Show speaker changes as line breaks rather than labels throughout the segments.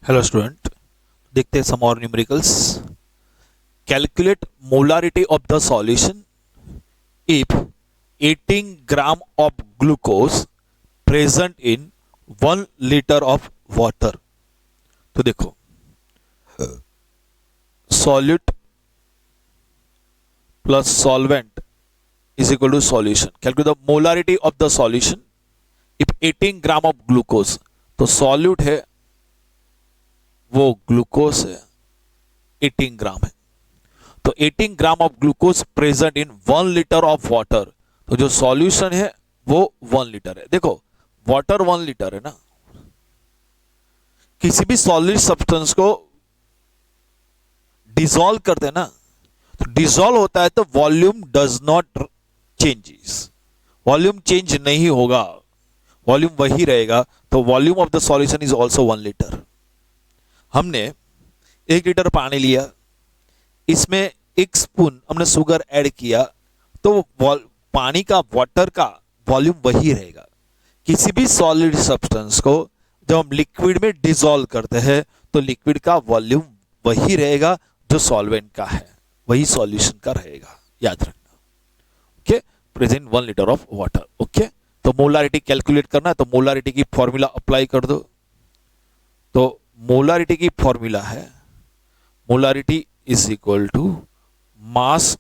Hello student, देखते हैं some और numericals. Calculate molarity of the solution if 18 gram of glucose present in 1 litre of water. तो देखो, solute plus solvent is equal to solution. Calculate the molarity of the solution if 18 gram of glucose. तो solute है वो glucose है, 18 gram है। तो 18 gram of glucose present in 1 litre of water. तो जो सॉल्यूशन है वो 1 लीटर है। देखो, वाटर 1 लीटर है ना। किसी भी सॉलिड सब्सटेंस को डिसॉल्व करते हैं ना, तो डिसॉल्व होता है तो volume does not changes. Volume change नहीं होगा, वॉल्यूम वही रहेगा। तो volume of the solution is also 1 litre. हमने 1 लीटर पानी लिया, इसमें 1 स्पून हमने शुगर ऐड किया, तो पानी का, वाटर का वॉल्यूम वही रहेगा। किसी भी सॉलिड सब्सटेंस को जब हम लिक्विड में डिसॉल्व करते हैं तो लिक्विड का वॉल्यूम वही रहेगा जो सॉल्वेंट का है, वही सॉल्यूशन का रहेगा, याद रखना। Okay, present 1 litre of water. Okay, तो मोलारिटी कैलकुलेट करना है, तो मोलारिटी की फॉर्मूला अप्लाई कर दो। तो मोलारिटी की फॉर्मूला है, molarity is equal to mass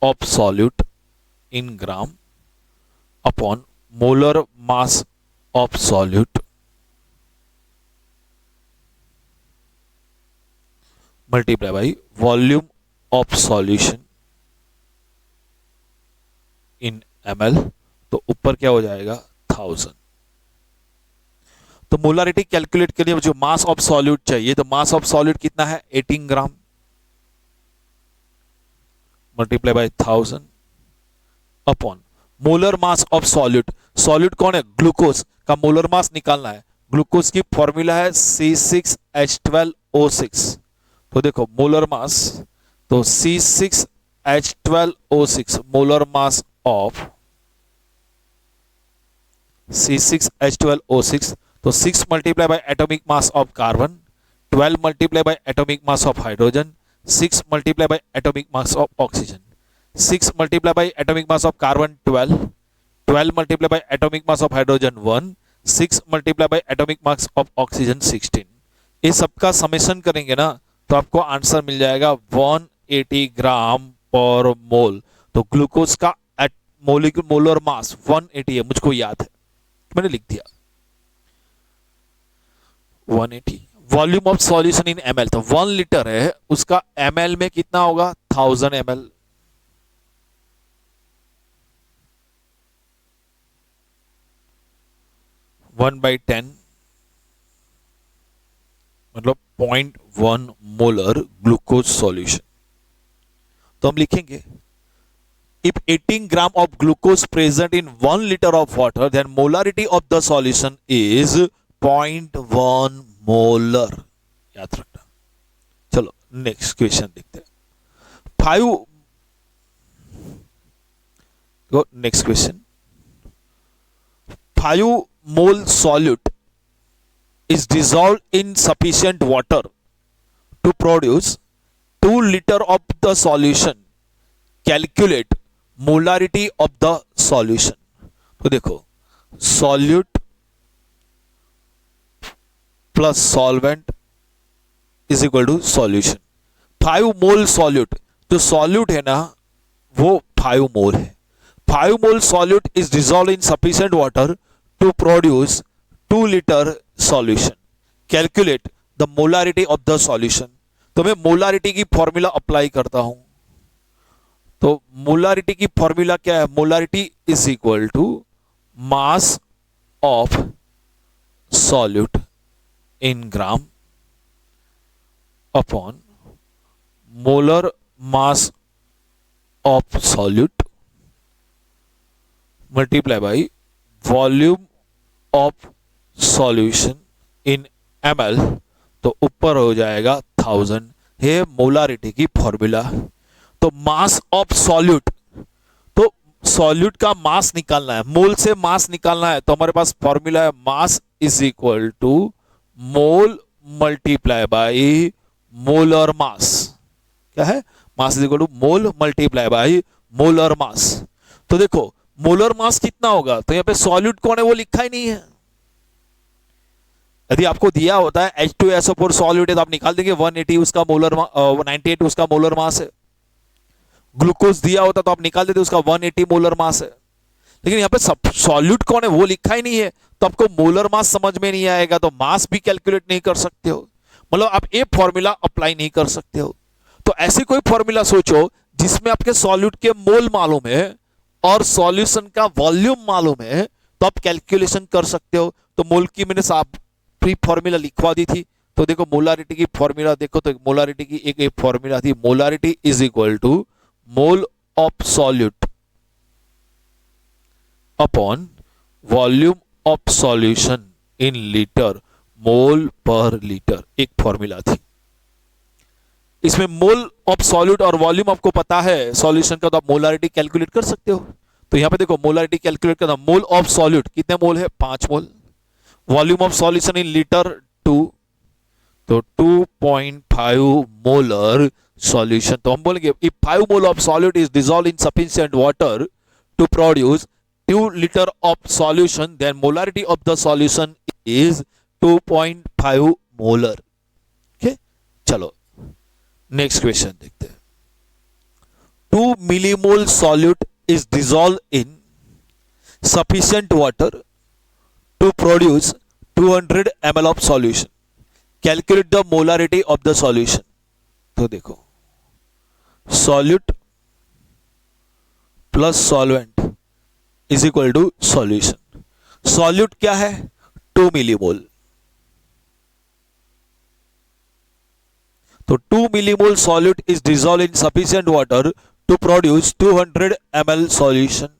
of solute in gram upon molar mass of solute multiply by volume of solution in ml। तो ऊपर क्या हो जाएगा, 1000। तो मोलारिटी कैलकुलेट के लिए जो मास ऑफ सॉल्यूट चाहिए, तो मास ऑफ सॉल्यूट कितना है, 18 gram multiply by 1000 upon molar mass of solute. Solute कौन है, ग्लूकोज का मोलर मास निकालना है। ग्लूकोज की फॉर्मूला है C6H12O6। तो देखो मोलर मास, तो C6H12O6 molar mass of C6H12O6। तो 6 multiply by atomic mass of carbon, 12 multiply by atomic mass of hydrogen, 6 multiply by atomic mass of oxygen. 6 multiply by atomic mass of carbon 12, 12 multiply by atomic mass of hydrogen 1, 6 multiply by atomic mass of oxygen 16। ये सबका summation करेंगे ना तो आपको answer मिल जाएगा 180 ग्राम पर मोल। तो glucose का मोलर मास 180 है, मुझको याद है, मैंने लिख दिया 180। Volume of solution in ml, तो 1 लीटर है, उसका ml में कितना होगा, 1000 ml। वन बाई 10 मतलब 0.1 मोलर ग्लूकोज सॉल्यूशन। तो हम लिखेंगे if 18 gram of glucose present in 1 liter of water, then molarity of the solution is 0.1 molar। याद रखना। चलो नेक्स्ट क्वेश्चन देखते हैं। 5 mole solute is dissolved in sufficient water to produce 2 liter of the solution। Calculate molarity of the solution. तो देखो, solute plus solvent is equal to solution. 5 mole solute, जो solute है ना वो 5 मोल है। 5 mole solute is dissolve in sufficient water to produce 2 litre solution. Calculate the molarity of the solution. तो मैं molarity की फॉर्मूला अप्लाई करता हूं। तो मोलारिटी की फॉर्मूला क्या है, molarity is equal to mass of solute in gram upon molar mass of solute multiply by volume of solution in ml। तो ऊपर हो जाएगा 1000। ये मोलारिटी की फॉर्मूला। तो मास ऑफ सॉल्यूट, तो सॉल्यूट का मास निकालना है, मोल से मास निकालना है, तो हमारे पास फॉर्मूला है mass is equal to mole multiply by molar mass. क्या है? Mass is equal to mole multiply by molar mass. तो देखो मोलर मास कितना होगा, तो यहां पे सॉल्यूट कौन है वो लिखा ही नहीं है। यदि आपको दिया होता है H2SO4 सॉल्यूट है तो आप निकाल देंगे 180 उसका मोलर 98 उसका मोलर मास है। ग्लूकोज दिया होता तो आप निकाल देते उसका 180 मोलर मास है। लेकिन यहाँ पे सब सॉल्यूट कौन है वो लिखा ही नहीं है, तो आपको मोलर मास समझ में नहीं आएगा, तो मास भी कैलकुलेट नहीं कर सकते हो, मतलब आप ये फॉर्मूला अप्लाई नहीं कर सकते हो। तो ऐसे कोई फॉर्मूला सोचो जिसमें आपके सॉल्यूट के मोल मालूम है और सॉल्यूशन का वॉल्यूम मालूम है, तो आप कैलकुलेशन कर सकते हो। तो मोल की मैंने साफ प्री फॉर्मूला लिखवा दी थी। तो देखो मोलारिटी की फॉर्मूला देखो, तो मोलारिटी की एक फॉर्मूला थी, molarity is equal to mole of solute upon volume of solution in litre mole per litre, एक फॉर्मूला थी। इसमें मोल ऑफ सॉल्यूट और वॉल्यूम आपको पता है सॉल्यूशन का, तो आप मोलारिटी कैलकुलेट कर सकते हो। तो यहां पे देखो मोलारिटी कैलकुलेट करना, मोल ऑफ सॉल्यूट कितने मोल है 5 mole, volume of solution in litre 2, तो 2.5 मोलर सॉल्यूशन। तो हम बोलेंगे if 5 mole of solute is dissolve in sufficient water to produce 2 litre of solution, then molarity of the solution is 2.5 molar. Okay, चलो next question देखते हैं। 2 millimole solute is dissolve in sufficient water to produce 200 ml of solution. Calculate the molarity of the solution. तो देखो solute plus solvent is equal to solution. solute क्या है 2 millimole, तो 2 millimole solute is dissolved in sufficient water to produce 200 ml solution.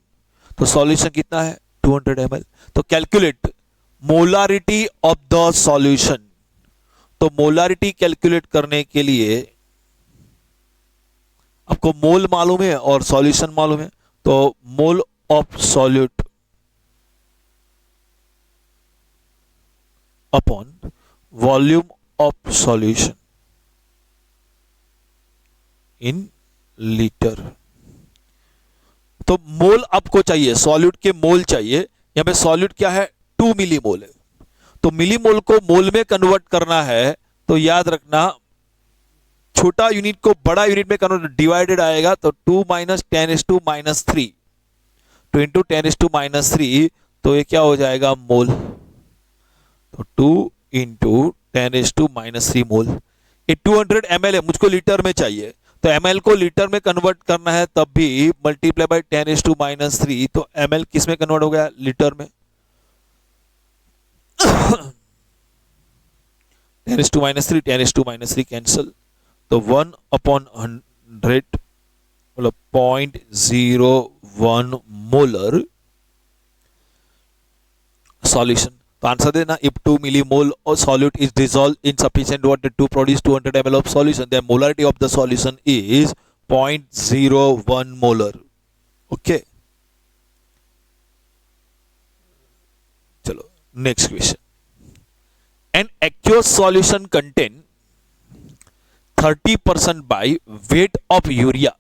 तो solution कितना है 200 ml। तो calculate molarity of the solution. तो मोलारिटी कैलकुलेट करने के लिए आपको मोल मालूम है और सॉल्यूशन मालूम है, तो मोल of solute upon volume of solution in litre. तो मोल आपको चाहिए, सॉल्यूट के मोल चाहिए। यहां पे सॉल्यूट क्या है 2 मिलीमोल है, तो मिलीमोल को मोल में कन्वर्ट करना है, तो याद रखना छोटा यूनिट को बड़ा यूनिट में कन्वर्ट डिवाइडेड आएगा, तो 2 माइनस 10⁻³ तो इंटू 10⁻³, तो ये क्या हो जाएगा मोल, तो 2 इंटू 10⁻³ मोल। ये 200 ml है, मुझको लीटर में चाहिए, तो ml को लीटर में कन्वर्ट करना है, तब भी मल्टीप्लाई बाय 10⁻³, तो ml किस में कन्वर्ट हो गया लीटर में 10⁻³ कैंसिल, तो 1/100 मतलब 0.01 मोलर सॉल्यूशन। तो आंसर देना, if 2 millimole of solute is dissolved in sufficient water to produce 200 ml of solution, then molarity of the solution is 0.01 molar. Okay, चलो next question. An aqueous solution contain 30% by weight of urea।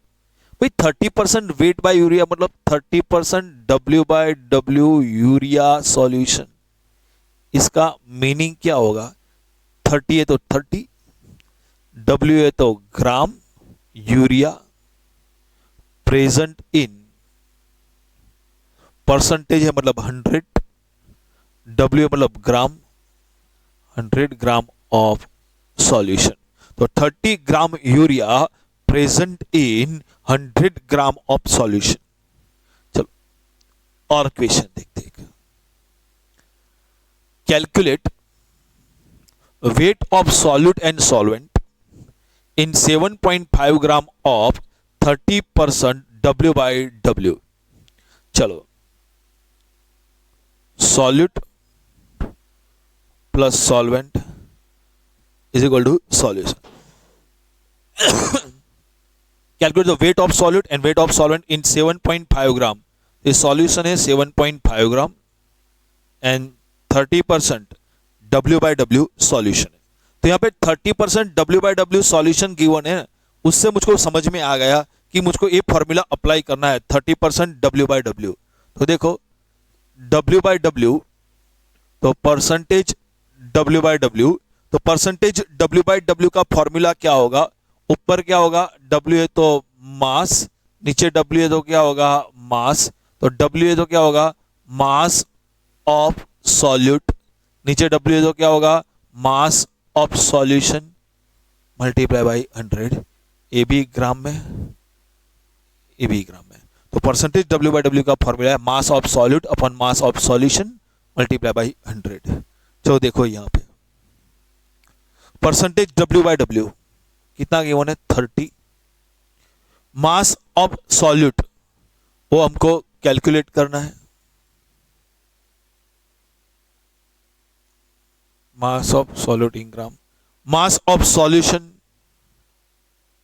भाई 30% weight by urea मतलब 30% W/W urea solution. इसका meaning क्या होगा, 30 है तो 30, W है तो ग्राम यूरिया, प्रेजेंट इन परसेंटेज है मतलब 100, W मतलब ग्राम, 100 ग्राम ऑफ सॉल्यूशन। तो 30 gram urea present in 100 gram of solution. चलो और क्वेश्चन देखते हैं। Calculate weight of solute and solvent in 7.5 gram of 30% W/W। चलो solute plus solvent is equal to solution. Calculate the weight of solute and weight of solvent in 7.5 gram ये solution है 7.5 gram and 30% W/W solution है। तो यहाँ पे 30% W/W solution given है, उससे मुझको समझ में आ गया कि मुझको ये फॉर्मूला अप्लाई करना है 30% W/W। तो देखो W/W, तो परसेंटेज W/W, तो परसेंटेज W/W का फॉर्मूला क्या होगा, ऊपर क्या होगा W है तो मास, नीचे W है तो क्या होगा मास, तो W है तो क्या होगा मास ऑफ सॉल्यूट, नीचे W है तो क्या होगा mass of solution multiply by 100, ए भी ग्राम में, ए भी ग्राम में। तो परसेंटेज W/W का फॉर्मूला है मास of solute upon mass of solution multiply by 100। चलो देखो यहाँ पे परसेंटेज W/W कितना गिवन है 30, मास ऑफ सॉल्यूट वो हमको कैलकुलेट करना है, मास of solute in gram, mass of solution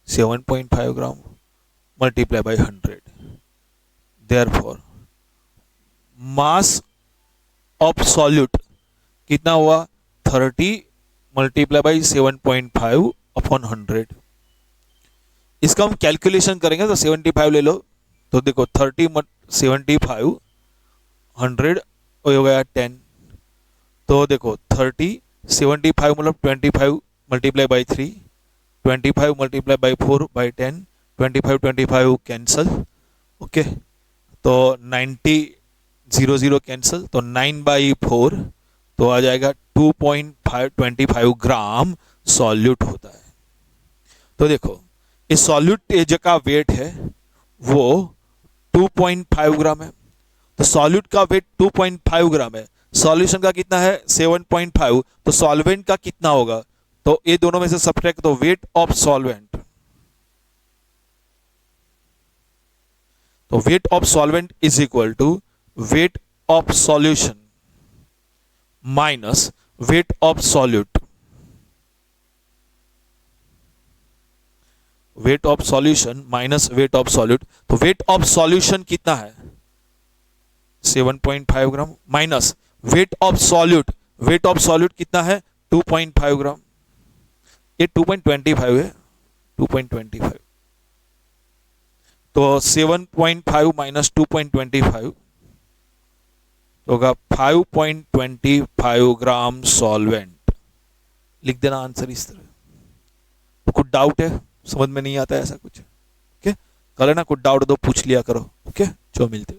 7.5 gram multiply by 100। Therefore mass of solute कितना हुआ 30 मल्टीप्लाई बाई 7.5 अपॉन 100। इसका हम कैलकुलेशन करेंगे तो 75 ले लो, तो देखो 30 75 100 हो गया 10, तो देखो 30 75 मतलब 25 multiply by 3, 25 multiply by 4 by 10, 25 25 cancel, okay, तो 90 0 0 कैंसल, तो 9/4 तो आ जाएगा 2.25 ग्राम सॉल्यूट होता है। तो देखो इस सॉल्यूट का वेट है वो 2.5 ग्राम है, तो सॉल्यूट का वेट 2.5 ग्राम है, सॉल्यूशन का कितना है 7.5, तो सॉल्वेंट का कितना होगा, तो ये दोनों में से सब्ट्रैक्ट, तो वेट ऑफ सॉल्वेंट, तो weight of solvent is equal to weight of solution minus weight of solute, weight of solution minus weight of solute, तो वेट ऑफ सॉल्यूशन कितना है 7.5 gram minus weight of solute, weight of solute कितना है 2.5 ग्राम, ये 2.25 है 2.25, तो 7.5 minus 2.25 तो होगा 5.25 ग्राम सॉल्वेंट। लिख देना आंसर इस तरह। तो कुछ डाउट है, समझ में नहीं आता है ऐसा कुछ, ओके, कल है ना कुछ डाउट दो पूछ लिया करो, ओके, जो मिलते